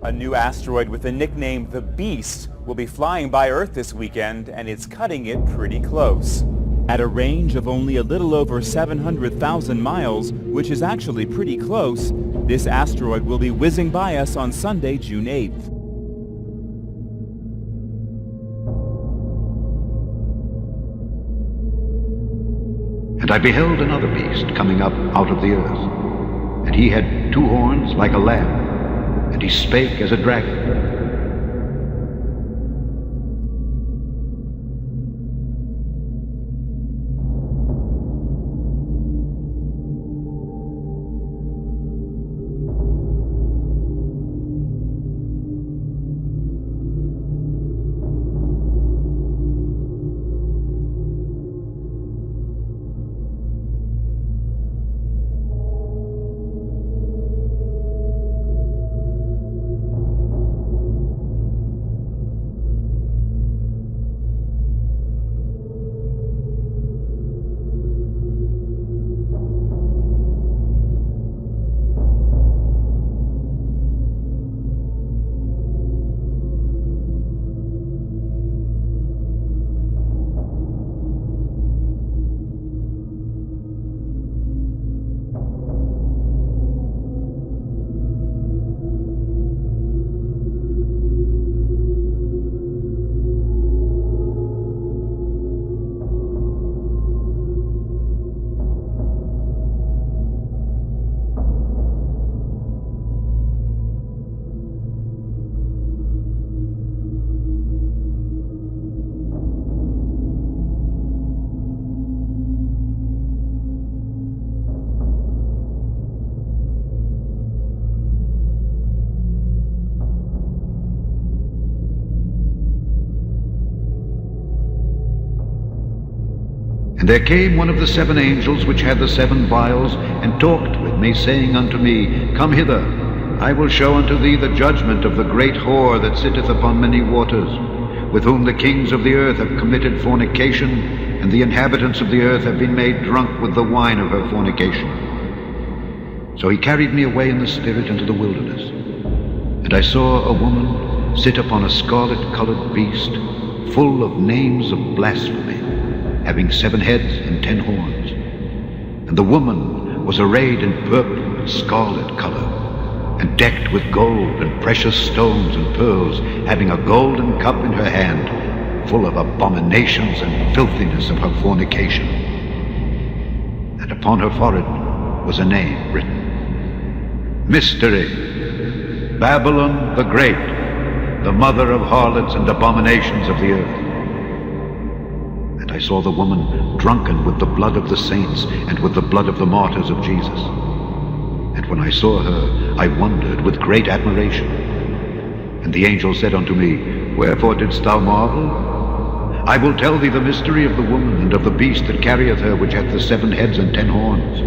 A new asteroid with the nickname the Beast will be flying by Earth this weekend, and it's cutting it pretty close. At a range of only a little over 700,000 miles, which is actually pretty close, this asteroid will be whizzing by us on Sunday, June 8th. And I beheld another beast coming up out of the earth, and he had 2 horns like a lamb, and he spake as a dragon. And there came one of the 7 angels which had the 7 vials, and talked with me, saying unto me, Come hither, I will show unto thee the judgment of the great whore that sitteth upon many waters, with whom the kings of the earth have committed fornication, and the inhabitants of the earth have been made drunk with the wine of her fornication. So he carried me away in the spirit into the wilderness, and I saw a woman sit upon a scarlet-colored beast, full of names of blasphemy, having 7 heads and 10 horns. And the woman was arrayed in purple and scarlet color, and decked with gold and precious stones and pearls, having a golden cup in her hand, full of abominations and filthiness of her fornication. And upon her forehead was a name written, Mystery, Babylon the Great, the mother of harlots and abominations of the earth. And I saw the woman drunken with the blood of the saints and with the blood of the martyrs of Jesus. And when I saw her, I wondered with great admiration. And the angel said unto me, Wherefore didst thou marvel? I will tell thee the mystery of the woman and of the beast that carrieth her, which hath the 7 heads and 10 horns.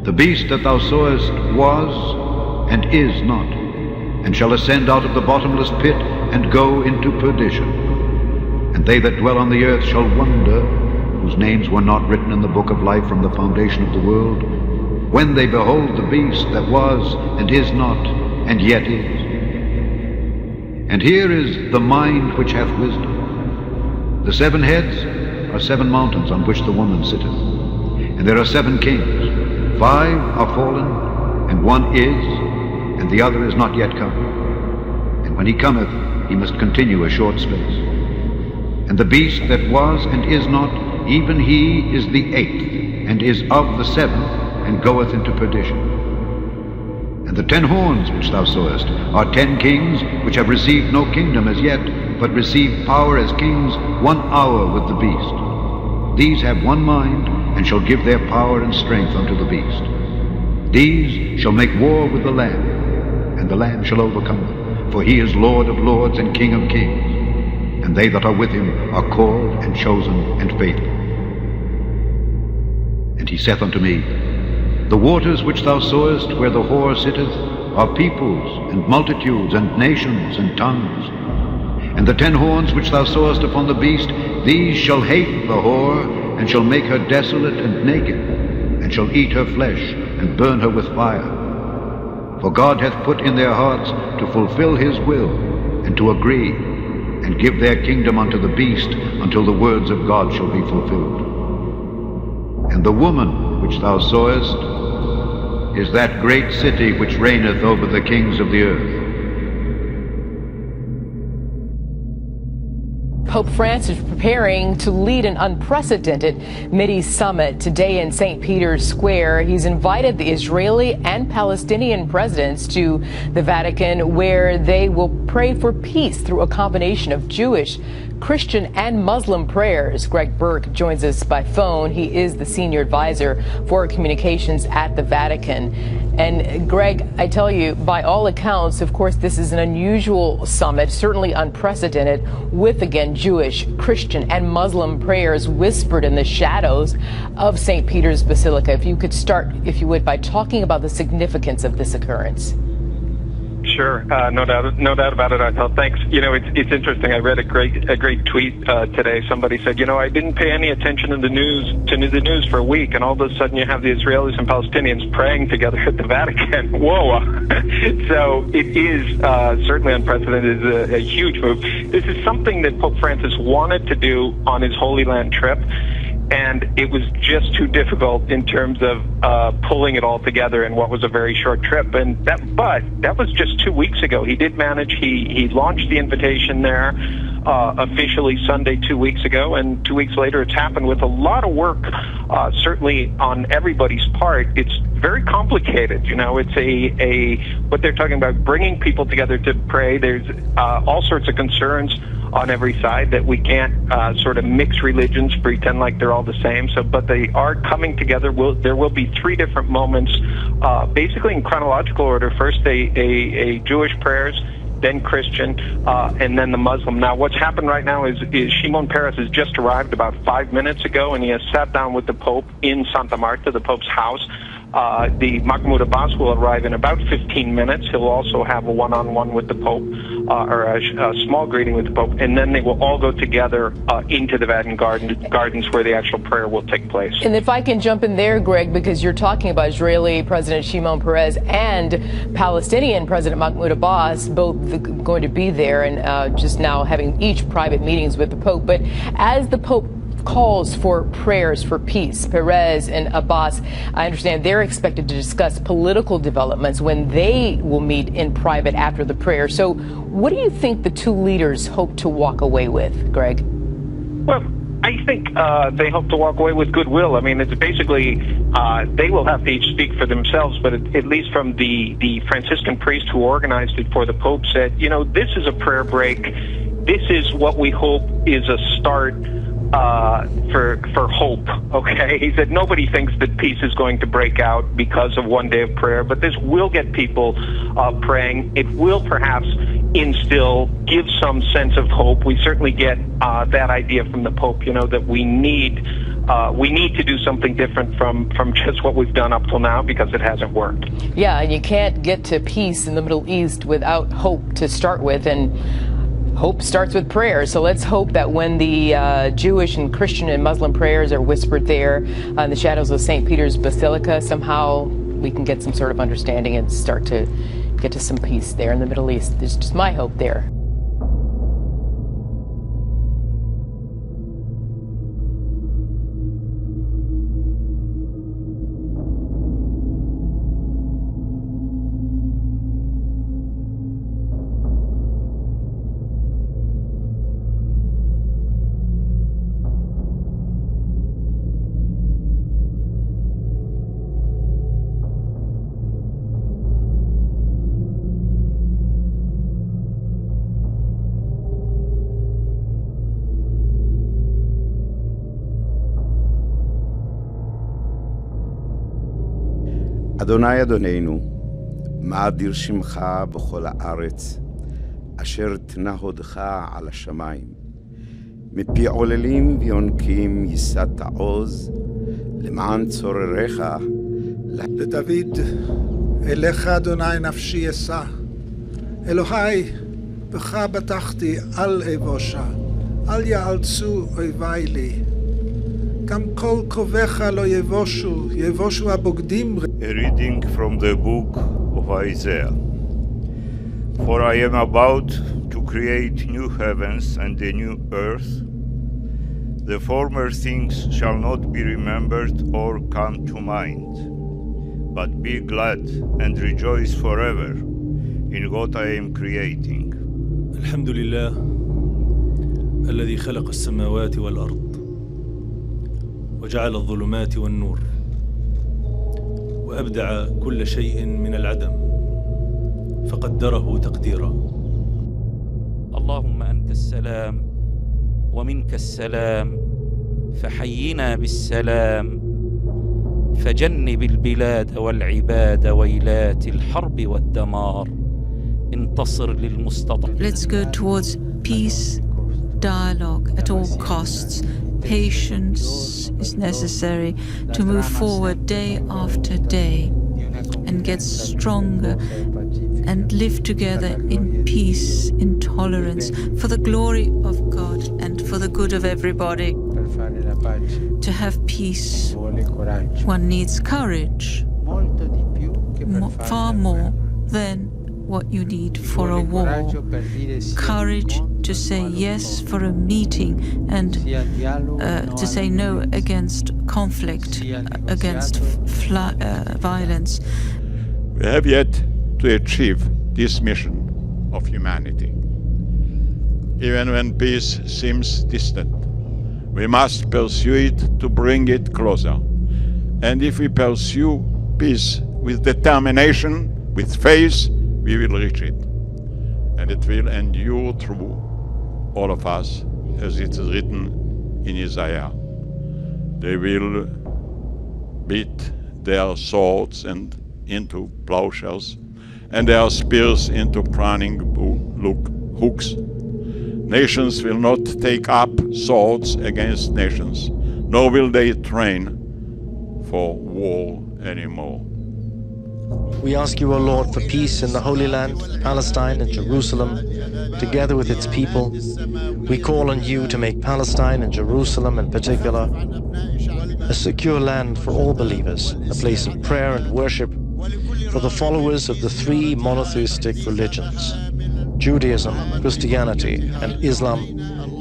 The beast that thou sawest was and is not, and shall ascend out of the bottomless pit and go into perdition. And they that dwell on the earth shall wonder, whose names were not written in the book of life from the foundation of the world, when they behold the beast that was and is not and yet is. And here is the mind which hath wisdom. The 7 heads are 7 mountains on which the woman sitteth, and there are 7 kings. 5 are fallen, and 1 is, and the other is not yet come. And when he cometh, he must continue a short space. And the beast that was and is not, even he is the 8th, and is of the 7th, and goeth into perdition. And the 10 horns which thou sawest are 10 kings, which have received no kingdom as yet, but receive power as kings 1 hour with the beast. These have 1 mind, and shall give their power and strength unto the beast. These shall make war with the Lamb, and the Lamb shall overcome them, for he is Lord of lords and King of kings. And they that are with him are called and chosen and faithful. And he saith unto me, The waters which thou sawest where the whore sitteth are peoples and multitudes and nations and tongues. And the 10 horns which thou sawest upon the beast, these shall hate the whore, and shall make her desolate and naked, and shall eat her flesh and burn her with fire. For God hath put in their hearts to fulfill his will, and to agree, and give their kingdom unto the beast, until the words of God shall be fulfilled. And the woman which thou sawest is that great city which reigneth over the kings of the earth. Pope Francis is preparing to lead an unprecedented Mideast summit today in St. Peter's Square. He's invited the Israeli and Palestinian presidents to the Vatican, where they will pray for peace through a combination of Jewish, Christian, and Muslim prayers. Greg Burke joins us by phone. He is the senior advisor for communications at the Vatican. And Greg, I tell you, by all accounts, of course, this is an unusual summit, certainly unprecedented, with, again, Jewish, Christian, and Muslim prayers whispered in the shadows of St. Peter's Basilica. If you could start, if you would, by talking about the significance of this occurrence. Sure, no doubt about it, Arthel. Thanks. You know, it's interesting. I read a great tweet today. Somebody said, you know, I didn't pay any attention to the news for a week, and all of a sudden you have the Israelis and Palestinians praying together at the Vatican. Whoa! So it is certainly unprecedented. It's a huge move. This is something that Pope Francis wanted to do on his Holy Land trip, and it was just too difficult in terms of pulling it all together in what was a very short trip. But that was just 2 weeks ago. He did manage. He launched the invitation there officially Sunday 2 weeks ago, and 2 weeks later it's happened with a lot of work, certainly on everybody's part. It's very complicated. You know, it's what they're talking about, bringing people together to pray. There's all sorts of concerns on every side that we can't sort of mix religions, pretend like they're all the same. But they are coming together. There will be three different moments, basically in chronological order. First, a Jewish prayers, then Christian, and then the Muslim. Now, what's happened right now is Shimon Peres has just arrived about 5 minutes ago, and he has sat down with the Pope in Santa Marta, the Pope's house. The Mahmoud Abbas will arrive in about 15 minutes. He'll also have a one-on-one with the Pope, or a small greeting with the Pope, and then they will all go together into the Vatican gardens where the actual prayer will take place. And if I can jump in there, Greg, because you're talking about Israeli President Shimon Peres and Palestinian President Mahmoud Abbas, both going to be there and just now having each private meetings with the Pope. But as the Pope calls for prayers for peace, Peres and Abbas, I understand they're expected to discuss political developments when they will meet in private after the prayer. So what do you think the two leaders hope to walk away with, Greg? Well, I think they hope to walk away with goodwill. I mean, it's basically they will have to each speak for themselves, but at least from the Franciscan priest who organized it for the Pope said, you know, this is a prayer break. This is what we hope is a start for hope, okay? He said nobody thinks that peace is going to break out because of one day of prayer, but this will get people praying. It will perhaps give some sense of hope. We certainly get that idea from the Pope, you know, that we need to do something different from just what we've done up till now, because it hasn't worked. Yeah, and you can't get to peace in the Middle East without hope to start with, and hope starts with prayer. So let's hope that when the Jewish and Christian and Muslim prayers are whispered there in the shadows of St. Peter's Basilica, somehow we can get some sort of understanding and start to get to some peace there in the Middle East. It's just my hope there. אדוני אדוננו, מה אדיר שמך בכל הארץ, אשר תנה הודך על השמיים. מפי עוללים ויונקים ייסדת עוז, למען צורריך. לדוד, אליך אדוני נפשי אשא. אלוהי, בך בטחתי, אל אבושה, אל יאלצו אויבי לי. גם כל קרוביך לא יבושו, יבושו הבוגדים. A reading from the book of Isaiah. For I am about to create new heavens and a new earth. The former things shall not be remembered or come to mind. But be glad and rejoice forever in what I am creating. الحمد لله الذي خلق السماوات والأرض وجعل الظلمات والنور وأبدع كل شيء من العدم فقدره تقديرا. اللهم أنت السلام ومنك السلام فحينا بالسلام فجنب البلاد والعباد ويلات الحرب والدمار انتصر للمستضعف. Let's go towards peace, dialogue at all costs. Patience is necessary to move forward day after day and get stronger and live together in peace, in tolerance, for the glory of God and for the good of everybody. To have peace, one needs courage, far more than what you need for a war. Courage to say yes for a meeting and to say no against conflict, against violence. We have yet to achieve this mission of humanity. Even when peace seems distant, we must pursue it to bring it closer. And if we pursue peace with determination, with faith, we will reach it. And it will endure through all of us, as it is written in Isaiah. They will beat their swords into plowshares and their spears into pruning hooks. Nations will not take up swords against nations, nor will they train for war anymore. We ask you, O Lord, for peace in the Holy Land, Palestine and Jerusalem, together with its people. We call on you to make Palestine and Jerusalem in particular a secure land for all believers, a place of prayer and worship for the followers of the three monotheistic religions, Judaism, Christianity and Islam,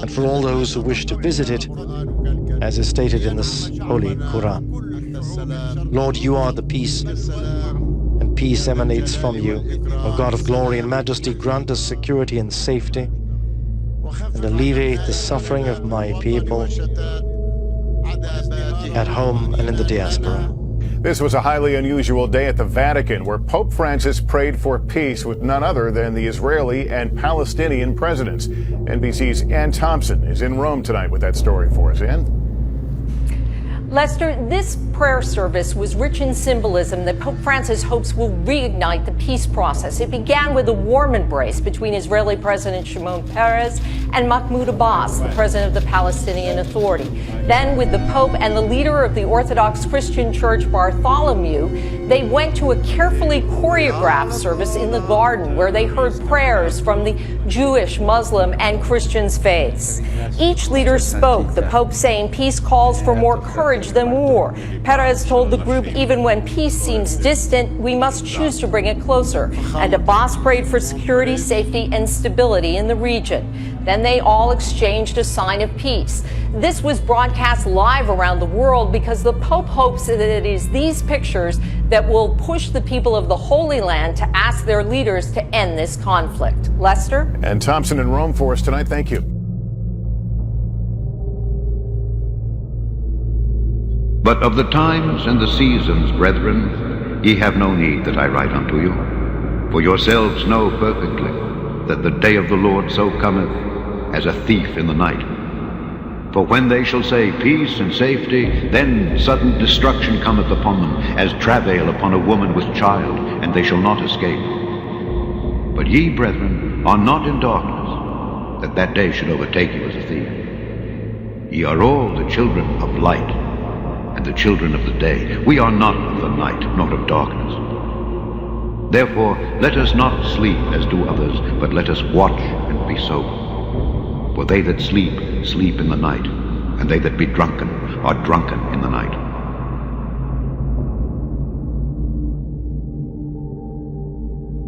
and for all those who wish to visit it, as is stated in this Holy Quran. Lord, you are the peace, and peace emanates from you. O God of glory and majesty, grant us security and safety, and alleviate the suffering of my people at home and in the diaspora. This was a highly unusual day at the Vatican, where Pope Francis prayed for peace with none other than the Israeli and Palestinian presidents. NBC's Ann Thompson is in Rome tonight with that story for us. Ann? Lester, this prayer service was rich in symbolism that Pope Francis hopes will reignite the peace process. It began with a warm embrace between Israeli President Shimon Peres and Mahmoud Abbas, the president of the Palestinian Authority. Then, with the Pope and the leader of the Orthodox Christian Church, Bartholomew, they went to a carefully choreographed service in the garden where they heard prayers from the Jewish, Muslim, and Christian faiths. Each leader spoke, the Pope saying peace calls for more courage than war. Peres told the group, even when peace seems distant, we must choose to bring it closer. And Abbas prayed for security, safety, and stability in the region. Then they all exchanged a sign of peace. This was broadcast live around the world because the Pope hopes that it is these pictures that will push the people of the Holy Land to ask their leaders to end this conflict. Lester? And Thompson in Rome for us tonight. Thank you. But of the times and the seasons, brethren, ye have no need that I write unto you. For yourselves know perfectly that the day of the Lord so cometh as a thief in the night. For when they shall say peace and safety, then sudden destruction cometh upon them, as travail upon a woman with child, and they shall not escape. But ye, brethren, are not in darkness, that that day should overtake you as a thief. Ye are all the children of light, and the children of the day. We are not of the night, nor of darkness. Therefore, let us not sleep as do others, but let us watch and be sober. For they that sleep, sleep in the night, and they that be drunken are drunken in the night.